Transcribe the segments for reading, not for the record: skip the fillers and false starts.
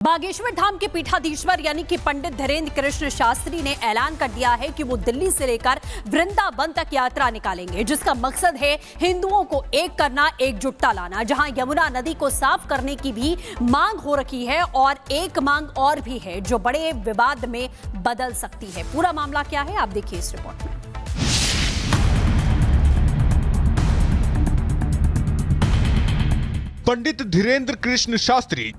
बागेश्वर धाम के पीठाधीश्वर यानी कि पंडित धीरेन्द्र कृष्ण शास्त्री ने ऐलान कर दिया है कि वो दिल्ली से लेकर वृंदावन तक यात्रा निकालेंगे, जिसका मकसद है हिंदुओं को एक करना, एकजुटता लाना। जहां यमुना नदी को साफ करने की भी मांग हो रखी है और एक मांग और भी है जो बड़े विवाद में बदल सकती है। पूरा मामला क्या है, आप देखिए इस रिपोर्ट में। पंडित धीरेन्द्र कृष्ण शास्त्री,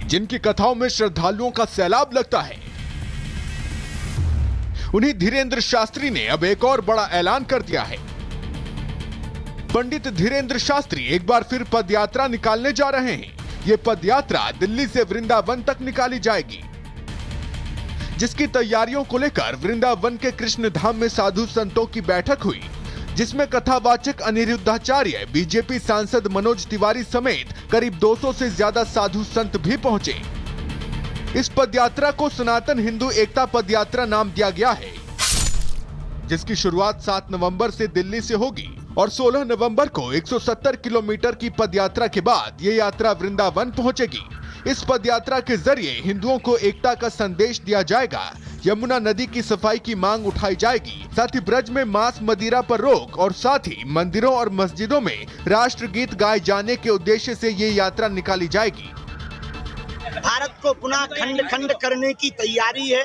जिनकी कथाओं में श्रद्धालुओं का सैलाब लगता है, उन्हीं धीरेन्द्र शास्त्री ने अब एक और बड़ा ऐलान कर दिया है। पंडित धीरेन्द्र शास्त्री एक बार फिर पदयात्रा निकालने जा रहे हैं। ये पदयात्रा दिल्ली से वृंदावन तक निकाली जाएगी, जिसकी तैयारियों को लेकर वृंदावन के कृष्ण धाम में साधु संतों की बैठक हुई, जिसमें कथावाचक अनिरुद्धाचार्य, बीजेपी सांसद मनोज तिवारी समेत करीब 200 से ज्यादा साधु संत भी पहुंचे। इस पदयात्रा को सनातन हिंदू एकता पदयात्रा नाम दिया गया है, जिसकी शुरुआत 7 नवंबर से दिल्ली से होगी और 16 नवंबर को 170 किलोमीटर की पदयात्रा के बाद ये यात्रा वृंदावन पहुंचेगी। इस पदयात्रा के जरिए हिंदुओं को एकता का संदेश दिया जाएगा, यमुना नदी की सफाई की मांग उठाई जाएगी, साथ ही ब्रज में मांस मदिरा पर रोक और साथ ही मंदिरों और मस्जिदों में राष्ट्रगीत गाए जाने के उद्देश्य से ये यात्रा निकाली जाएगी। भारत को पुनः खंड खंड करने की तैयारी है।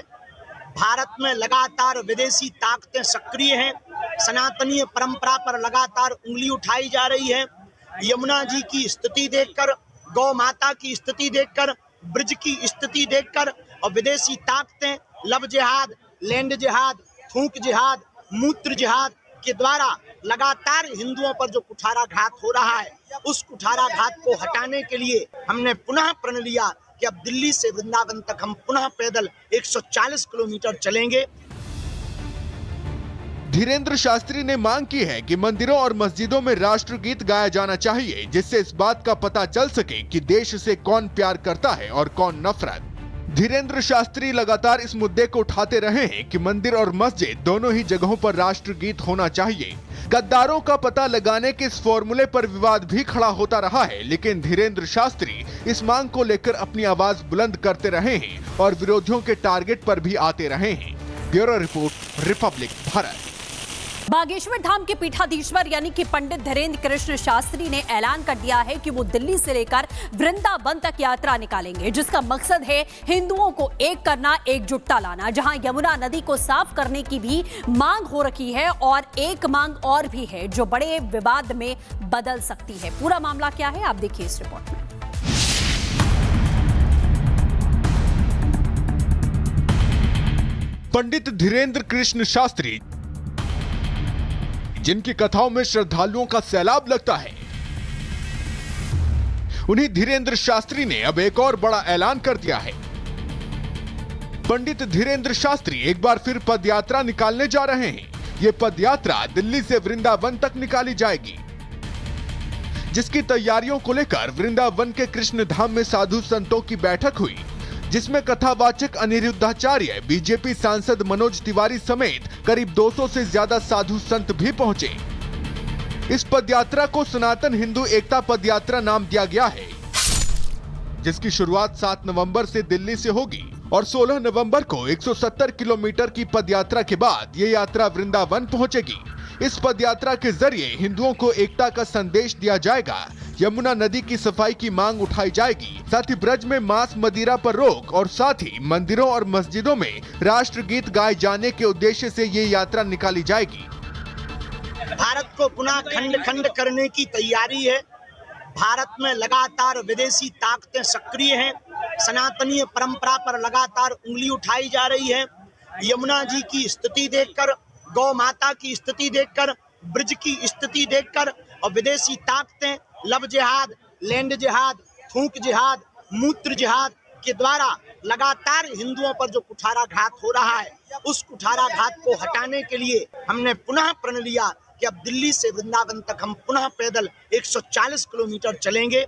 भारत में लगातार विदेशी ताकतें सक्रिय हैं। सनातनीय परंपरा पर लगातार उंगली उठाई जा रही है। यमुना जी की स्थिति देखकर, गौ माता की स्थिति देखकर, ब्रज की स्थिति देखकर और विदेशी ताकतें लव जिहाद, लैंड जिहाद, थूक जिहाद, मूत्र जिहाद के द्वारा लगातार हिंदुओं पर जो कुठाराघात हो रहा है, उस कुठाराघात को हटाने के लिए हमने पुनः प्रण लिया कि अब दिल्ली से वृंदावन तक हम पुनः पैदल 140 किलोमीटर चलेंगे। धीरेन्द्र शास्त्री ने मांग की है कि मंदिरों और मस्जिदों में राष्ट्रगीत गाया जाना चाहिए, जिससे इस बात का पता चल सके कि देश से कौन प्यार करता है और कौन नफरत। धीरेन्द्र शास्त्री लगातार इस मुद्दे को उठाते रहे हैं कि मंदिर और मस्जिद दोनों ही जगहों पर राष्ट्रगीत होना चाहिए। गद्दारों का पता लगाने के इस फॉर्मूले पर विवाद भी खड़ा होता रहा है, लेकिन धीरेन्द्र शास्त्री इस मांग को लेकर अपनी आवाज बुलंद करते रहे हैं और विरोधियों के टारगेट पर भी आते रहे हैं। Bureau report, Republic Bharat. Bageshwar Dham के पीठाधीश्वर यानी कि पंडित धीरेन्द्र कृष्ण शास्त्री ने ऐलान कर दिया है कि वो दिल्ली से लेकर वृंदावन तक यात्रा निकालेंगे, जिसका मकसद है हिंदुओं को एक करना, एकजुटता लाना। जहां यमुना नदी को साफ करने की भी मांग हो रखी है और एक मांग और भी है जो बड़े विवाद में बदल सकती है। पूरा मामला क्या है, आप देखिए इस रिपोर्ट में। पंडित धीरेन्द्र कृष्ण शास्त्री, जिनकी कथाओं में श्रद्धालुओं का सैलाब लगता है, उन्हीं धीरेन्द्र शास्त्री ने अब एक और बड़ा ऐलान कर दिया है। पंडित धीरेन्द्र शास्त्री एक बार फिर पदयात्रा निकालने जा रहे हैं। ये पदयात्रा दिल्ली से वृंदावन तक निकाली जाएगी, जिसकी तैयारियों को लेकर वृंदावन के कृष्ण धाम में साधु संतों की बैठक हुई, जिसमें कथावाचक अनिरुद्धाचार्य, बीजेपी सांसद मनोज तिवारी समेत करीब 200 से ज्यादा साधु संत भी पहुंचे। इस पदयात्रा को सनातन हिंदू एकता पदयात्रा नाम दिया गया है, जिसकी शुरुआत 7 नवंबर से दिल्ली से होगी और 16 नवंबर को 170 किलोमीटर की पदयात्रा के बाद ये यात्रा वृंदावन पहुंचेगी। इस पदयात्रा के जरिए हिंदुओं को एकता का संदेश दिया जाएगा, यमुना नदी की सफाई की मांग उठाई जाएगी, साथ ही ब्रज में मांस मदिरा पर रोक और साथ ही मंदिरों और मस्जिदों में राष्ट्रगीत गाए जाने के उद्देश्य से ये यात्रा निकाली जाएगी। भारत को पुनः खंड खंड करने की तैयारी है। भारत में लगातार विदेशी ताकतें सक्रिय हैं। सनातनीय परंपरा पर लगातार उंगली उठाई जा रही है। यमुना जी की स्थिति देखकर, गौ माता की स्थिति देखकर, ब्रज की स्थिति देखकर और विदेशी ताकतें लव जिहाद, लैंड जिहाद, थूक जिहाद, मूत्र जिहाद के द्वारा लगातार हिंदुओं पर जो कुठाराघात हो रहा है, उस कुठाराघात को हटाने के लिए हमने पुनः प्रण लिया कि अब दिल्ली से वृंदावन तक हम पुनः पैदल 140 किलोमीटर चलेंगे।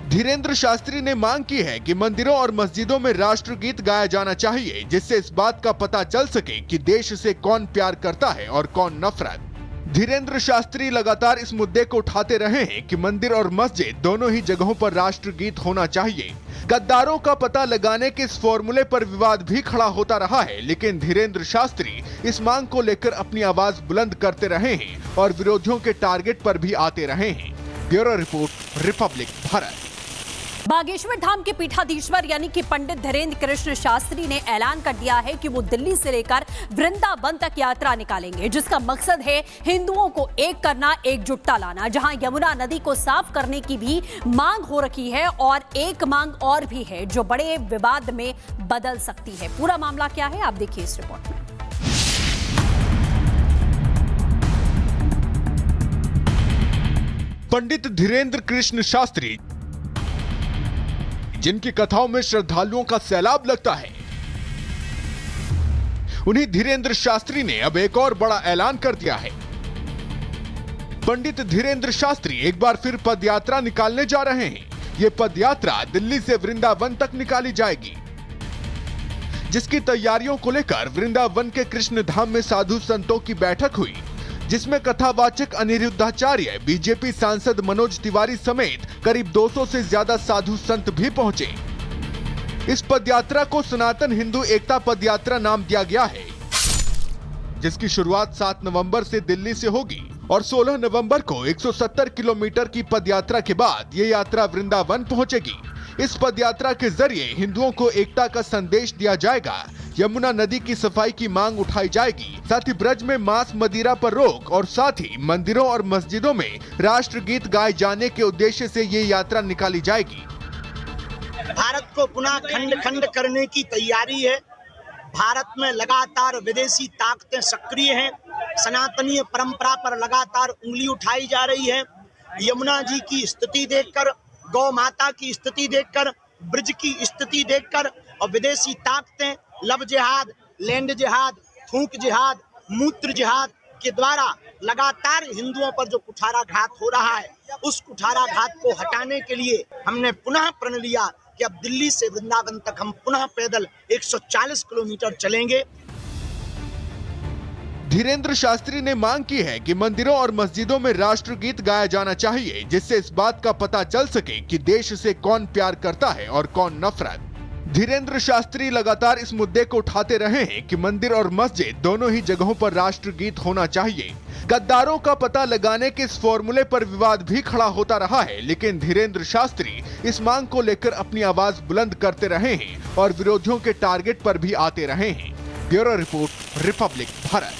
धीरेन्द्र शास्त्री ने मांग की है कि मंदिरों और मस्जिदों में राष्ट्रगीत गाया जाना चाहिए, जिससे इस बात का पता चल सके कि देश से कौन प्यार करता है और कौन नफरत। धीरेंद्र शास्त्री लगातार इस मुद्दे को उठाते रहे हैं कि मंदिर और मस्जिद दोनों ही जगहों पर राष्ट्रगीत होना चाहिए। गद्दारों का पता लगाने के इस फॉर्मूले पर विवाद भी खड़ा होता रहा है, लेकिन धीरेंद्र शास्त्री इस मांग को लेकर अपनी आवाज बुलंद करते रहे हैं और विरोधियों के टारगेट पर भी आते रहे हैं। Bureau report, Republic Bharat. Bageshwar Dham के पीठाधीश्वर यानी कि पंडित धीरेंद्र कृष्ण शास्त्री ने ऐलान कर दिया है कि वो दिल्ली से लेकर वृंदावन तक यात्रा निकालेंगे, जिसका मकसद है हिंदुओं को एक करना, एकजुटता लाना। जहां यमुना नदी को साफ करने की भी मांग हो रखी है और एक मांग और भी है जो बड़े विवाद में बदल सकती है। पूरा मामला क्या है, आप देखिए इस रिपोर्ट में। पंडित धीरेंद्र कृष्ण शास्त्री, जिनकी कथाओं में श्रद्धालुओं का सैलाब लगता है, उन्हीं धीरेंद्र शास्त्री ने अब एक और बड़ा ऐलान कर दिया है। पंडित धीरेंद्र शास्त्री एक बार फिर पदयात्रा निकालने जा रहे हैं। ये पदयात्रा दिल्ली से वृंदावन तक निकाली जाएगी, जिसकी तैयारियों को लेकर वृंदावन के कृष्ण धाम में साधु संतों की बैठक हुई, जिसमें कथावाचक अनिरुद्धाचार्य, बीजेपी सांसद मनोज तिवारी समेत करीब 200 से ज्यादा साधु संत भी पहुंचे। इस पदयात्रा को सनातन हिंदू एकता पदयात्रा नाम दिया गया है, जिसकी शुरुआत 7 नवंबर से दिल्ली से होगी और 16 नवंबर को 170 किलोमीटर की पदयात्रा के बाद ये यात्रा वृंदावन पहुंचेगी। इस पदयात्रा के जरिए हिंदुओं को एकता का संदेश दिया जाएगा, यमुना नदी की सफाई की मांग उठाई जाएगी, साथ ही ब्रज में मांस मदिरा पर रोक और साथ ही मंदिरों और मस्जिदों में राष्ट्रगीत गाए जाने के उद्देश्य से ये यात्रा निकाली जाएगी। भारत को पुनः खंड खंड करने की तैयारी है। भारत में लगातार विदेशी ताकतें सक्रिय हैं। सनातनीय परंपरा पर लगातार उंगली उठाई जा रही है। यमुना जी की स्थिति देखकर, गौ माता की स्थिति देखकर, ब्रज की स्थिति देखकर और विदेशी ताकतें लव जिहाद, लैंड जिहाद, थूक जिहाद, मूत्र जिहाद के द्वारा लगातार हिंदुओं पर जो कुठाराघात हो रहा है, उस कुठाराघात को हटाने के लिए हमने पुनः प्रण लिया कि अब दिल्ली से वृंदावन तक हम पुनः पैदल 140 किलोमीटर चलेंगे। धीरेंद्र शास्त्री ने मांग की है कि मंदिरों और मस्जिदों में राष्ट्रगीत गाया जाना चाहिए, जिससे इस बात का पता चल सके कि देश से कौन प्यार करता है और कौन नफरत। धीरेंद्र शास्त्री लगातार इस मुद्दे को उठाते रहे हैं कि मंदिर और मस्जिद दोनों ही जगहों पर राष्ट्रगीत होना चाहिए। गद्दारों का पता लगाने के इस फॉर्मूले पर विवाद भी खड़ा होता रहा है, लेकिन धीरेंद्र शास्त्री इस मांग को लेकर अपनी आवाज बुलंद करते रहे हैं और विरोधियों के टारगेट पर भी आते रहे हैं। Bureau report, Republic Bharat.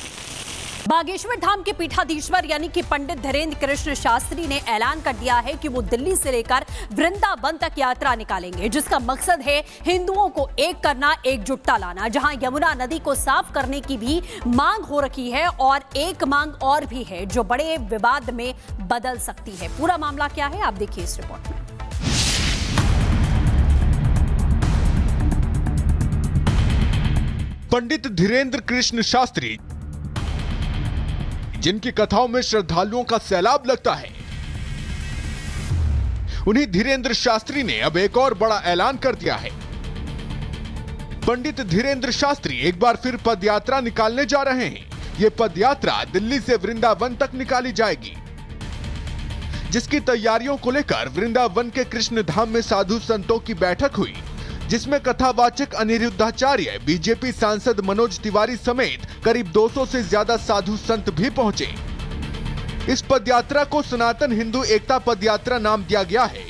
Bageshwar Dham के पीठाधीश्वर यानी कि पंडित धीरेंद्र कृष्ण शास्त्री ने ऐलान कर दिया है कि वो दिल्ली से लेकर वृंदावन तक यात्रा निकालेंगे, जिसका मकसद है हिंदुओं को एक करना, एकजुटता लाना। जहां यमुना नदी को साफ करने की भी मांग हो रखी है और एक मांग और भी है जो बड़े विवाद में बदल सकती है। पूरा मामला क्या है, आप देखिए इस रिपोर्ट में। पंडित धीरेंद्र कृष्ण शास्त्री, जिनकी कथाओं में श्रद्धालुओं का सैलाब लगता है, उन्हीं धीरेंद्र शास्त्री ने अब एक और बड़ा ऐलान कर दिया है। पंडित धीरेंद्र शास्त्री एक बार फिर पदयात्रा निकालने जा रहे हैं। ये पदयात्रा दिल्ली से वृंदावन तक निकाली जाएगी, जिसकी तैयारियों को लेकर वृंदावन के कृष्ण धाम में साधु संतों की बैठक हुई, जिसमें कथावाचक अनिरुद्धाचार्य, बीजेपी सांसद मनोज तिवारी समेत करीब 200 से ज्यादा साधु संत भी पहुंचे। इस पदयात्रा को सनातन हिंदू एकता पदयात्रा नाम दिया गया है,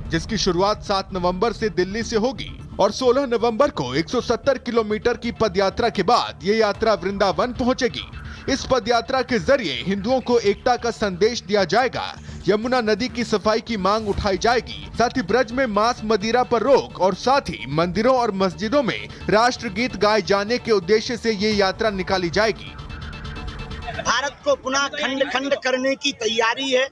जिसकी शुरुआत 7 नवंबर से दिल्ली से होगी और 16 नवंबर को 170 किलोमीटर की पदयात्रा के बाद ये यात्रा वृंदावन पहुंचेगी। इस पदयात्रा के जरिए हिंदुओं को एकता का संदेश दिया जाएगा, यमुना नदी की सफाई की मांग उठाई जाएगी, साथ ही ब्रज में मांस मदिरा पर रोक और साथ ही मंदिरों और मस्जिदों में राष्ट्रगीत गाए जाने के उद्देश्य से ये यात्रा निकाली जाएगी। भारत को पुनः खंड खंड करने की तैयारी है।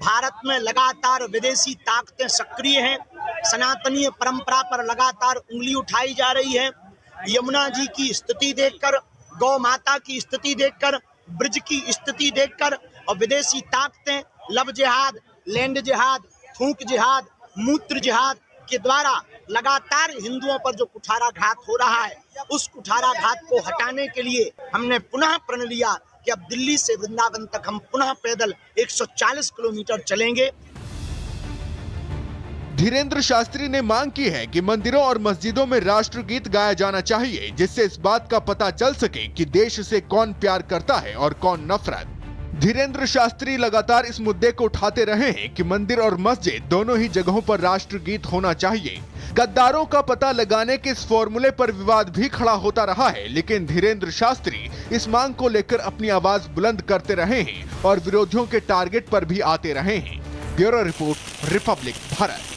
भारत में लगातार विदेशी ताकतें सक्रिय हैं। सनातनीय परंपरा पर लगातार उंगली उठाई जा रही है। यमुना जी की स्थिति देखकर, गौ माता की स्थिति देखकर, ब्रज की स्थिति देखकर और विदेशी ताकतें लव जिहाद, लैंड जिहाद, थूक जिहाद, मूत्र जिहाद के द्वारा लगातार हिंदुओं पर जो कुठाराघात हो रहा है, उस कुठाराघात को हटाने के लिए हमने पुनः प्रण लिया कि अब दिल्ली से वृंदावन तक हम पुनः पैदल 140 किलोमीटर चलेंगे। धीरेंद्र शास्त्री ने मांग की है कि मंदिरों और मस्जिदों में राष्ट्रगीत गाया जाना चाहिए, जिससे इस बात का पता चल सके कि देश से कौन प्यार करता है और कौन नफरत। धीरेंद्र शास्त्री लगातार इस मुद्दे को उठाते रहे हैं कि मंदिर और मस्जिद दोनों ही जगहों पर राष्ट्रगीत होना चाहिए। गद्दारों का पता लगाने के इस फॉर्मूले पर विवाद भी खड़ा होता रहा है, लेकिन धीरेंद्र शास्त्री इस मांग को लेकर अपनी आवाज बुलंद करते रहे हैं और विरोधियों के टारगेट पर भी आते रहे हैं। Bureau report, Republic Bharat.